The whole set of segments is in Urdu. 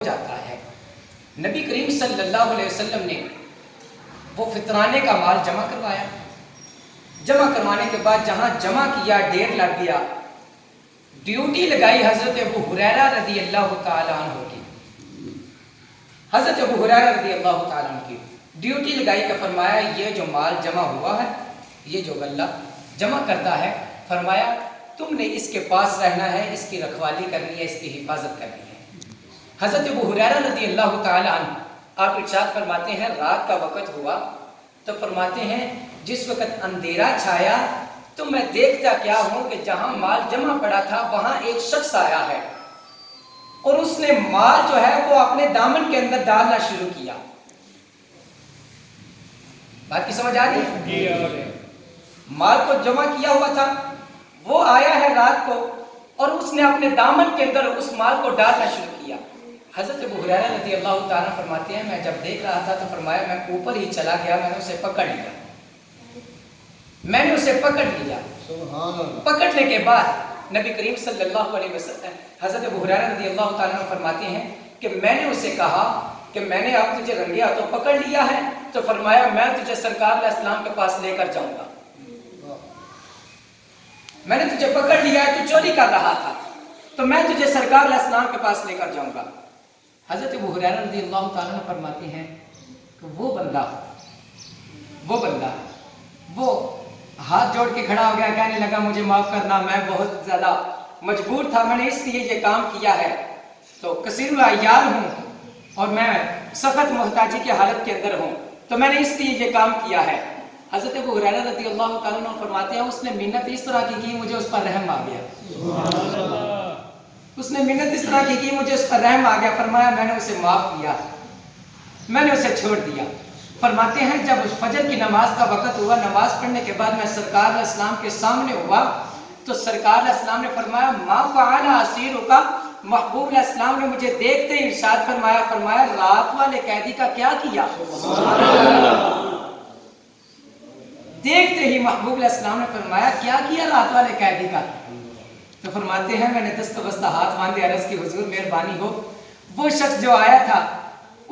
جاتا ہے۔ نبی کریم صلی اللہ علیہ وسلم نے وہ فطرانے کا مال جمع کروایا، جمع کروانے کے بعد جہاں جمع کیا ڈیر لگ گیا، ڈیوٹی لگائی حضرت ابو ہریرہ رضی اللہ تعالیٰ عنہ کی، حضرت ابو ہریرہ رضی اللہ تعالیٰ عنہ کی ڈیوٹی لگائی کہ فرمایا یہ جو مال جمع ہوا ہے، یہ جو غلہ جمع کرتا ہے، فرمایا تم نے اس کے پاس رہنا ہے، اس کی رکھوالی کرنی ہے، اس کی حفاظت کرنی ہے۔ حضرت ابو ہریرہ رضی اللہ تعالیٰ عنہ آپ ارشاد فرماتے ہیں رات کا وقت ہوا تو فرماتے ہیں جس وقت اندھیرا چھایا تو میں دیکھتا کیا ہوں کہ جہاں مال جمع پڑا تھا وہاں ایک شخص آیا ہے اور اس نے مال جو ہے وہ اپنے دامن کے اندر ڈالنا شروع کیا۔ بات کی سمجھ آ رہی ہے؟ مال کو جمع کیا ہوا تھا، وہ آیا ہے رات کو اور اس نے اپنے دامن کے اندر اس مال کو ڈالنا شروع کیا۔ حضرت ابو ہریرہ رضی اللہ تعالیٰ فرماتے ہیں میں جب دیکھ رہا تھا تو فرمایا میں اوپر ہی چلا گیا، میں نے اسے پکڑ لیا، میں نے اسے پکڑ لیا۔ پکڑنے کے بعد نبی کریم صلی اللہ علیہ وسلم حضرت ابو ہریرہ رضی اللہ تعالیٰ فرماتے ہیں کہ میں نے اسے کہا کہ میں نے اب تجھے رنگے ہاتھوں پکڑ لیا ہے تو فرمایا میں تجھے سرکار علیہ السلام کے پاس لے کر جاؤں گا، میں نے تجھے پکڑ لیا ہے، تو چوری کر رہا تھا تو میں تجھے سرکار علیہ السلام کے پاس لے کر جاؤں گا۔ حضرت ابو ہریرہ رضی اللہ تعالیٰ فرماتے ہیں کہ وہ بندہ وہ ہاتھ جوڑ کے کھڑا ہو گیا، کہنے لگا مجھے معاف کرنا، میں بہت زیادہ مجبور تھا، میں نے اس لیے یہ کام کیا ہے، تو کثیر العیال ہوں اور میں سخت محتاجی کی حالت کے اندر ہوں، تو میں نے اس لیے یہ کام کیا ہے۔ حضرت ابو ہریرہ رضی اللہ تعالیٰ عنہ فرماتے ہیں اس نے منت اس طرح کی مجھے اس پر رحم آ گیا، اس نے منت اس طرح کی مجھے اس پر رحم آ گیا، فرمایا میں نے اسے معاف کیا، میں نے اسے چھوڑ دیا۔ فرماتے ہیں جب فجر کی نماز کا وقت ہوا، نماز پڑھنے کے بعد میں سرکار علیہ السلام کے سامنے ہوا تو سرکار علیہ السلام نے فرمایا ما فعل اسیرک، محبوب علیہ السلام نے مجھے دیکھتے ہی ارشاد فرمایا رات والے قیدی کا کیا کیا؟ دیکھتے ہی محبوب علیہ السلام نے فرمایا کیا کیا رات والے قیدی کا؟ تو فرماتے ہیں میں نے دست بستہ ہاتھ باندھے عرض کی حضور مہربانی ہو، وہ شخص جو آیا تھا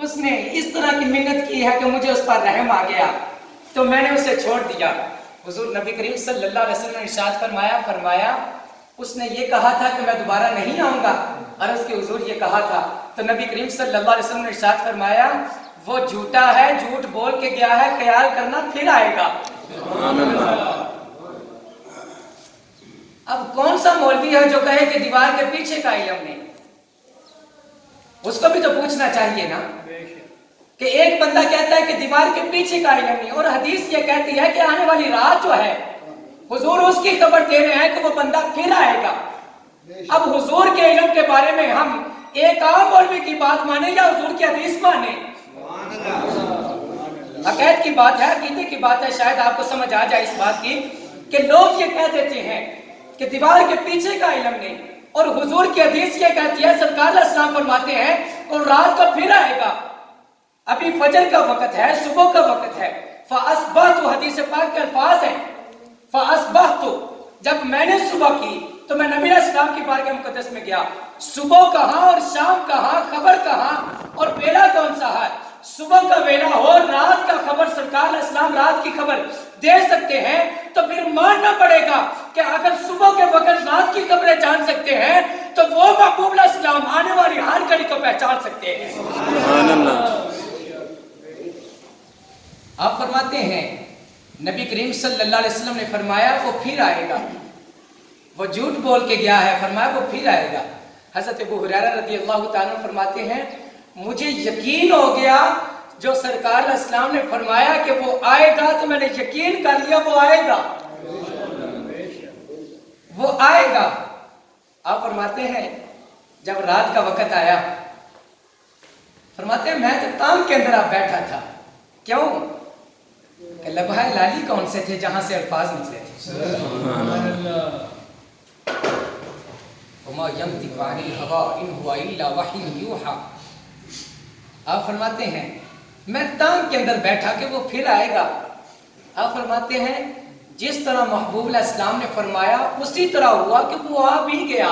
اس نے اس طرح کی منت کی ہے کہ مجھے اس پر رحم آ گیا تو میں نے اسے چھوڑ دیا۔ حضور نبی کریم صلی اللہ علیہ وسلم نے ارشاد فرمایا اس نے یہ کہا تھا کہ میں دوبارہ نہیں آؤں گا، عرض کی حضور یہ کہا تھا، تو نبی کریم صلی اللہ علیہ وسلم نے ارشاد فرمایا وہ جھوٹا ہے، جھوٹ بول کے گیا ہے، خیال کرنا پھر آئے گا۔ اب کون سا مولوی ہے جو کہے کہ دیوار کے پیچھے کا علم نہیں؟ اس کو بھی تو پوچھنا چاہیے نا کہ ایک بندہ کہتا ہے کہ دیوار کے پیچھے کا علم نہیں، اور حدیث یہ کہتی ہے کہ آنے والی رات جو ہے حضور اس کی خبر دے رہے ہیں کہ وہ بندہ پھر آئے گا۔ اب حضور کے علم کے بارے میں ہم ایک عام مولوی کی بات مانیں یا حضور کی حدیث مانیں؟ عقائد کی بات ہے، عقیدے کی بات ہے، شاید آپ کو سمجھ آ جائے اس بات کی کہ لوگ یہ کہہ دیتے ہیں کہ دیوار کے پیچھے کا علم نہیں، اور حضور کی حدیث یہ کہتی ہے، سرکار علیہ السلام فرماتے ہیں اور رات کو پھر آئے گا۔ ابھی فجر کا وقت ہے، صبح کا وقت ہے، فَأَصْبَحْتُ حدیث پاک کے الفاظ ہیں، فَأَصْبَحْتُ جب میں نے صبح کی تو میں نبی علیہ السلام کی بارگاہ مقدس میں گیا، صبح کہاں اور شام کہاں، خبر کہاں اور ویلا کون سا ہے؟ صبح کا ویلا ہو، رات کا خبر سرکار علیہ السلام رات کی خبر دے سکتے ہیں تو پھر ماننا پڑے گا کہ اگر صبح کے وقت رات کی خبریں جان سکتے ہیں تو وہ محبوب علیہ السلام آنے والی ہر گھڑی کو پہچان سکتے ہیں۔ سبحان اللہ۔ آپ فرماتے ہیں نبی کریم صلی اللہ علیہ وسلم نے فرمایا وہ پھر آئے گا، وہ جھوٹ بول کے گیا ہے، فرمایا وہ پھر آئے گا۔ حضرت ابو ہریرہ رضی اللہ تعالیٰ فرماتے ہیں مجھے یقین ہو گیا جو سرکار علیہ السلام نے فرمایا کہ وہ آئے گا تو میں نے یقین کر لیا وہ آئے گا، وہ آئے گا۔ آپ فرماتے ہیں جب رات کا وقت آیا فرماتے ہیں میں تو تانگ کے اندر آپ بیٹھا تھا، کیوں کہ لبھہ لالی کون سے تھے جہاں سے الفاظ نکلے تھے، وما ينطق عن الهوى ان هو الا وحی یوحی۔ آپ فرماتے ہیں میں تانگ کے اندر بیٹھا کہ وہ پھر آئے گا۔ آپ فرماتے ہیں جس طرح محبوب علیہ السلام نے فرمایا اسی طرح ہوا کہ وہ آ بھی گیا۔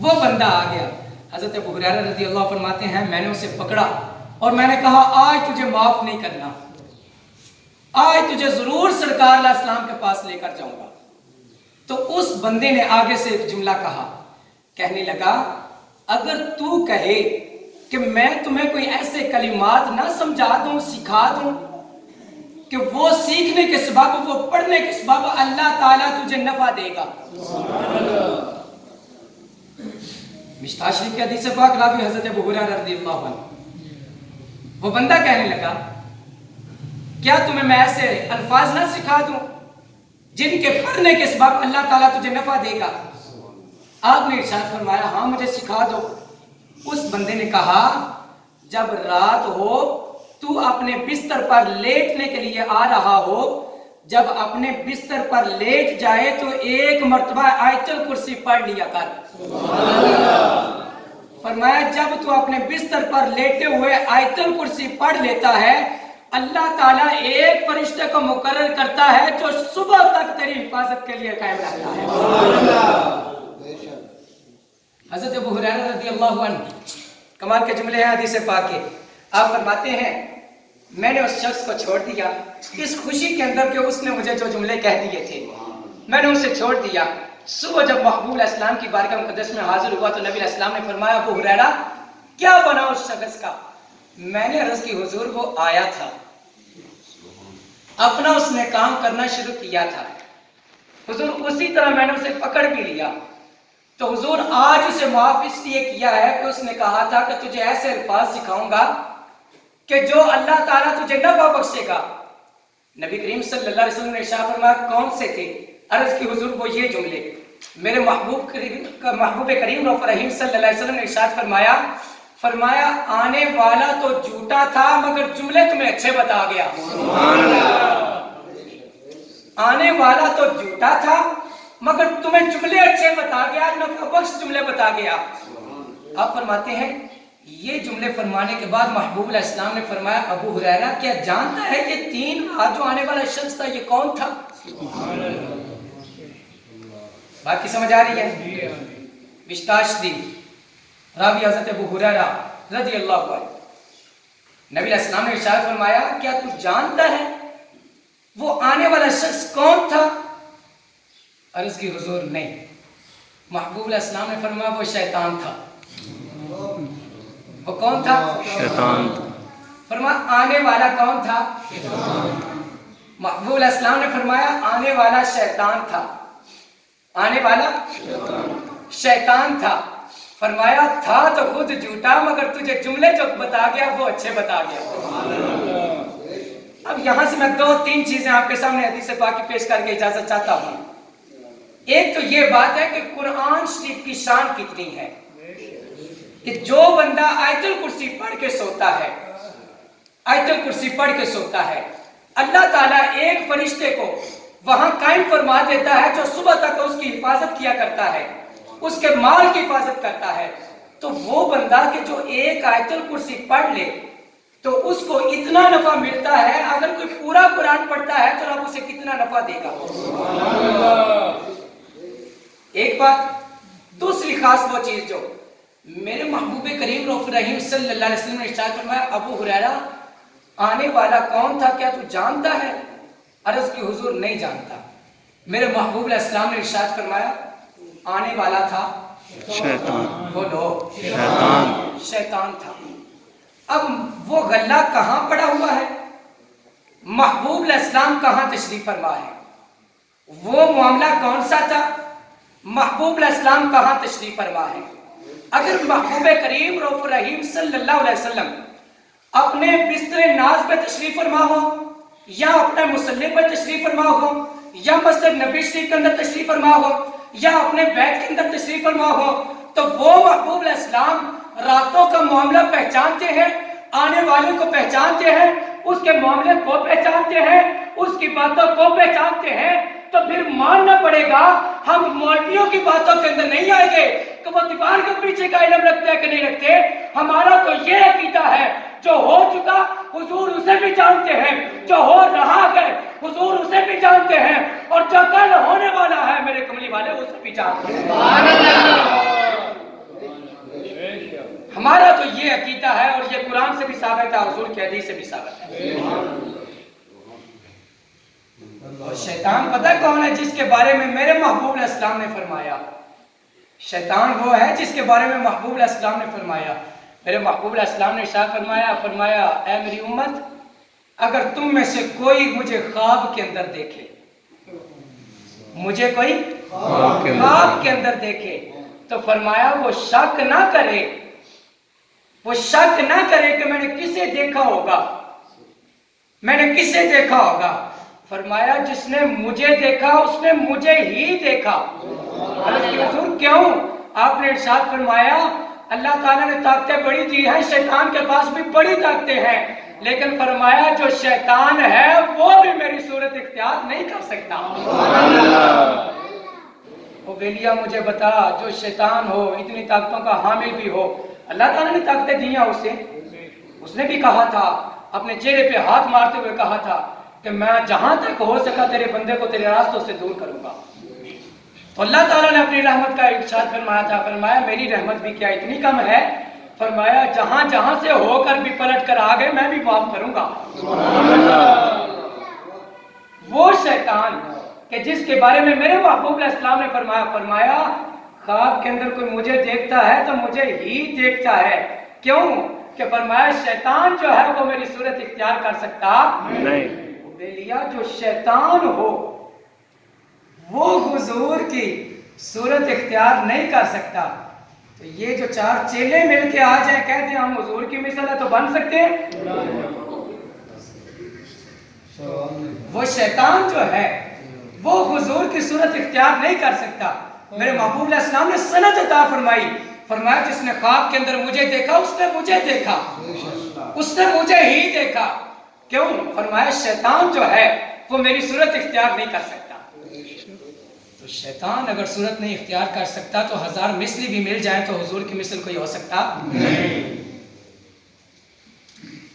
وہ بندہ آ گیا. حضرت ابو ہریرہ رضی اللہ عنہ فرماتے ہیں میں نے اسے پکڑا اور میں نے کہا آج تجھے معاف نہیں کرنا, آج تجھے ضرور سرکار علیہ السلام کے پاس لے کر جاؤں گا. تو اس بندے نے آگے سے ایک جملہ کہا, کہنے لگا اگر تو کہے کہ میں تمہیں کوئی ایسے کلمات نہ سمجھا دوں, سکھا دوں کہ وہ سیکھنے کے سبب, وہ پڑھنے کے سبب اللہ تعالیٰ تجھے نفع دے گا. مشکوٰۃ شریف کی حدیث پاک راوی حضرت ابو ہریرہ رضی اللہ عنہ. وہ بندہ کہنے لگا کیا تمہیں میں ایسے الفاظ نہ سکھا دوں جن کے پڑھنے کے سبب اللہ تعالیٰ تجھے نفع دے گا. آپ نے ارشاد فرمایا ہاں مجھے سکھا دو. اس بندے نے کہا جب رات ہو, تو اپنے بستر پر لیٹنے کے لیے آ رہا ہو, جب اپنے بستر پر لیٹ جائے تو ایک مرتبہ آیت الکرسی پڑھ لیا کر. فرمایا جب تو اپنے بستر پر لیٹے ہوئے آیت الکرسی پڑھ لیتا ہے, اللہ تعالیٰ ایک فرشتے کو مقرر کرتا ہے جو صبح تک تیری حفاظت کے لیے قائم رہتا ہے. حضرت ابو ہریرہ رضی اللہ عنہ, کمال کے جملے ہیں حدیث پاک کے. آپ فرماتے ہیں میں نے اس شخص کو چھوڑ دیا اس خوشی کے اندر کہ اس نے مجھے جو جملے کہہ دیے تھے, میں نے اسے چھوڑ دیا. صبح جب محبوب علیہ السلام کی بارگاہ مقدس میں حاضر ہوا تو نبی علیہ السلام نے فرمایا ابو ہریرہ کیا بنا اس شخص کا؟ میں نے عرض کی حضور وہ آیا تھا, اپنا اس نے کام کرنا شروع کیا تھا حضور, اسی طرح میں نے اسے پکڑ بھی لیا. تو حضور آج اسے معاف اس لیے کیا ہے کہ اس نے کہا تھا کہ تجھے ایسے الفاظ سکھاؤں گا کہ جو اللہ تعالیٰ تجھے نفع بخشے گا. نبی کریم صلی اللہ علیہ وسلم نے ارشاد فرمایا کون سے تھے؟ عرض کی حضور وہ یہ جملے. میرے محبوب کریم رؤوف رحیم صلی اللہ علیہ وسلم نے ارشاد فرمایا آنے والا تو جھوٹا تھا مگر جملے تمہیں اچھے بتا گیا. آنے والا تو جھوٹا تھا مگر تمہیں جملے اچھے بتا گیا, نفع بخش جملے بتا گیا. آپ فرماتے ہیں یہ جملے فرمانے کے بعد محبوب علیہ السلام نے فرمایا ابو ہریرہ کیا جانتا ہے یہ 3 رات جو آنے والا شخص تھا یہ کون تھا؟ بات کی سمجھ آ رہی ہے؟ مشکوٰۃ شریف راوی حضرت ابو ہریرہ رضی اللہ عنہ. نبی علیہ السلام نے ارشاد فرمایا کیا تو جانتا ہے وہ آنے والا شخص کون تھا؟ عرض کی حضور نہیں. محبوب علیہ السلام نے فرمایا وہ شیطان تھا. وہ کون تھا؟ شیطان. فرمایا آنے والا کون تھا؟ محبوب علیہ السلام نے فرمایا آنے والا شیطان تھا. آنے والا شیطان تھا. فرمایا تھا تو خود جھوٹا مگر تجھے جملے جو بتا گیا وہ اچھے بتا گیا. اب یہاں سے میں 2-3 چیزیں آپ کے سامنے حدیث پاک کی پیش کر کے اجازت چاہتا ہوں. ایک تو یہ بات ہے کہ قرآن شریف کی شان کتنی ہے کہ جو بندہ آیت الکرسی پڑھ کے سوتا ہے, آیت الکرسی پڑھ کے سوتا ہے, اللہ تعالیٰ ایک فرشتے کو وہاں قائم فرما دیتا ہے جو صبح تک اس کی حفاظت کیا کرتا ہے, اس کے مال کی حفاظت کرتا ہے. تو وہ بندہ کہ جو ایک آیت الکرسی پڑھ لے تو اس کو اتنا نفع ملتا ہے, اگر کوئی پورا قرآن پڑھتا ہے تو رب اسے کتنا نفع دے گا. ایک بات. دوسری خاص وہ چیز جو میرے محبوب کریم رؤوف رحیم صلی اللہ علیہ وسلم نے ارشاد فرمایا ابو ہریرہ آنے والا کون تھا کیا تو جانتا ہے؟ عرض کی حضور نہیں جانتا. میرے محبوب علیہ السلام نے ارشاد فرمایا آنے والا تھا شیطان. بولو شیطان تھا. اب وہ غلہ کہاں پڑا ہوا ہے؟ محبوب علیہ السلام کہاں تشریف فرما ہے؟ وہ معاملہ کون سا تھا؟ محبوب علیہ السلام کہاں تشریف فرما ہے؟ اگر محبوب کریم رؤوف رحیم صلی اللہ علیہ وسلم اپنے بستر ناز پہ تشریف فرما ہو یا اپنے مصلی پہ تشریف فرما ہو یا مسجد نبی شریف کے اندر تشریف فرما ہو یا اپنے بیت کے اندر تشریف فرما ہو تو وہ محبوب علیہ السلام راتوں کا معاملہ پہچانتے ہیں, آنے والے کو پہچانتے ہیں, اس کے معاملے کو پہچانتے ہیں, اس کی باتوں کو پہچانتے ہیں. تو پھر ماننا پڑے گا ہم مولویوں کی باتوں کے اندر نہیں آئیں گے کہ وہ دیوار کے پیچھے کا علم رکھتے ہیں کہ نہیں رکھتے. ہمارا تو یہ عقیدہ ہے جو ہو چکا حضور اسے بھی جانتے ہیں, جو ہو رہا ہے حضور اسے بھی جانتے ہیں, اور جو کل ہونے والا ہے میرے کملی والے اسے بھی جانتے ہیں. ہمارا تو یہ عقیدہ ہے اور یہ قرآن سے بھی ثابت ہے، حضور کی حدیث سے بھی ثابت ہے۔ اور شیطان پتہ کون ہے؟ جس کے بارے میں میرے محبوب علیہ السلام نے فرمایا، شیطان وہ ہے جس کے بارے میں محبوب علیہ السلام نے فرمایا، میرے محبوب علیہ السلام نے ارشاد فرمایا اے میری امت، اگر تم میں سے کوئی مجھے خواب کے اندر دیکھے، مجھے کوئی خواب کے اندر دیکھے تو فرمایا وہ شک نہ کرے کہ میں نے کسے دیکھا ہوگا، فرمایا جس نے مجھے دیکھا اس نے مجھے ہی دیکھا۔ عرض کی حضور کیوں؟ آپ نے ارشاد فرمایا اللہ تعالیٰ نے طاقتیں بڑی دی ہیں، شیطان کے پاس بھی بڑی طاقتیں ہیں، لیکن فرمایا جو شیطان ہے وہ بھی میری صورت اختیار نہیں کر سکتا۔ او بیلیا مجھے بتا، جو شیطان ہو، اتنی طاقتوں کا حامل بھی ہو، اللہ تعالیٰ نے طاقتیں دی ہیں اسے، اس نے بھی کہا تھا، اپنے چہرے پہ ہاتھ مارتے ہوئے کہا تھا کہ میں جہاں تک ہو سکا تیرے بندے کو تیرے راستوں سے دور کروں گا۔ تو اللہ تعالیٰ نے اپنی رحمت کا ارشاد فرمایا تھا، فرمایا میری رحمت بھی کیا اتنی کم ہے، فرمایا جہاں سے ہو کر بھی پلٹ کر آگے میں بھی معاف کروں گا۔ وہ شیطان کہ جس کے بارے میں میرے محبوب علیہ السلام نے فرمایا خواب کے اندر کوئی مجھے دیکھتا ہے تو مجھے ہی دیکھتا ہے، کیوں کہ فرمایا شیطان جو ہے وہ میری صورت اختیار کر سکتا نہیں۔ بیلیا جو شیطان ہو وہ حضور کی صورت اختیار نہیں کر سکتا، تو یہ جو چار چیلے مل کے آ جائیں کہتے ہیں ہم حضور کی مثل ہے تو بن سکتے ہیں؟ وہ شیطان جو ہے وہ حضور کی صورت اختیار نہیں کر سکتا۔ میرے محبوب علیہ السلام نے سند عطا فرمایا جس نے خواب کے اندر مجھے دیکھا اس نے مجھے دیکھا، اس نے مجھے ہی دیکھا، کیوں؟ فرمایا شیطان جو ہے وہ میری صورت اختیار نہیں کر سکتا۔ تو شیطان اگر صورت نہیں اختیار کر سکتا تو ہزار مثلی بھی مل جائیں تو حضور کی مثل کوئی ہو سکتا نہیں۔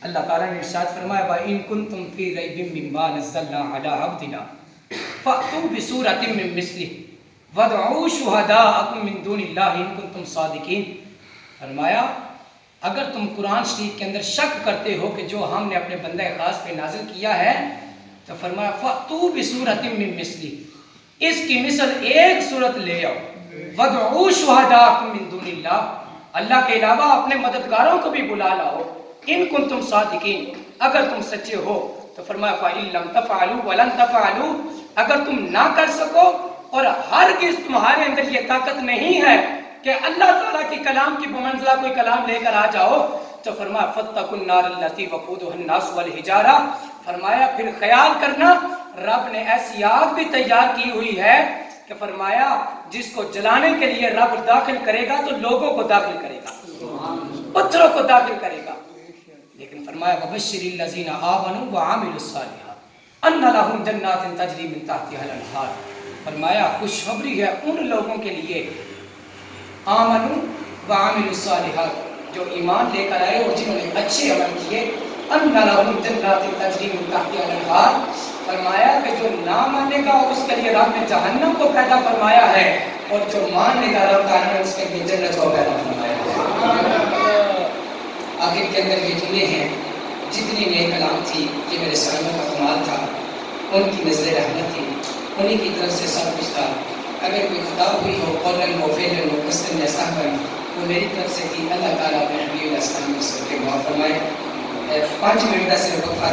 اللہ تعالیٰ نے ارشاد فرمایا وَإِن كُنتُمْ فِي رَيْبٍ مِّمَّا نَزَّلْنَا عَلَىٰ عَبْدِنَا فَأْتُوا بِسُورَةٍ مِّن مِّثْلِهِ وَادْعُوا شُهَدَاءَكُم مِّن دُونِ اللَّهِ إِن كُنتُمْ صَادِقِينَ۔ فرمایا اگر تم قرآن شریف کے اندر شک کرتے ہو کہ جو ہم نے اپنے بندہ خاص پہ نازل کیا ہے، تو فرمایا فَأْتُوا بِسُورَةٍ مِّن مِّثْلِهِ، اس کی مثل ایک صورت لے آؤ، وَادْعُوا شُهَدَاءَكُم مِّن دُونِ اللَّهِ، اللہ کے علاوہ اپنے مددگاروں کو بھی بلا لاؤ، ان کنتم صادقین، اگر تم سچے ہو۔ تو فرمایا فَإِن لَّمْ تَفْعَلُوا وَلَن تَفْعَلُوا، اگر تم نہ کر سکو اور ہرگز تمہارے اندر یہ طاقت نہیں ہے کہ اللہ تعالیٰ کی کلام کی بمنزلہ کوئی کلام لے کر آ جاؤ، تو فرمایا فَاتَّقُوا النَّارَ الَّتِي وَقُودُهَا النَّاسُ وَالْحِجَارَةُ، فرمایا پھر خیال کرنا رب نے ایسی آگ بھی تیار کی ہوئی ہے کہ فرمایا جس کو جلانے کے لیے رب داخل کرے گا تو لوگوں کو داخل کرے گا، پتھروں کو داخل کرے گا، لیکن فرمایا وَبَشِّرِ الَّذِينَ آمَنُوا وَعَمِلُوا الصَّالِحَاتِ أَنَّ لَهُمْ جَنَّاتٍ تَجْرِي مِن تَحْتِهَا الْأَنْهَارُ، فرمایا خوشخبری ہے ان لوگوں کے لیے آمنوا وعملوا الصالحات جو ایمان لے کر آئے اور جنہوں نے اچھے عمل کیے، أَنَّ لَهُمْ جَنَّاتٍ تَجْرِي مِن تَحْتِهَا الْأَنْهَارُ، فرمایا کہ جو نہ مانے گا اس کے لیے رب نے جہنم کو پیدا فرمایا ہے، اور جو ماننے گا رب تعالیٰ نے اس کے لیے جنت کو پیدا فرمایا ہے۔ آخر کے اندر یہ جملے ہیں، جتنی نیک کلام تھی یہ میرے سامنے کا کمال تھا، ان کی نظر رحمت تھی، انہی کی طرف سے سب کچھ تھا، اگر کوئی خطا ہوئی ہو قولن و فعلن و قصدن یا سہون وہ میری طرف سے تھی، اللہ تعالیٰ اپنے حبیب علیہ السلام کو سب کے معاف فرمائے۔ 5 منٹ کا صرف وقفہ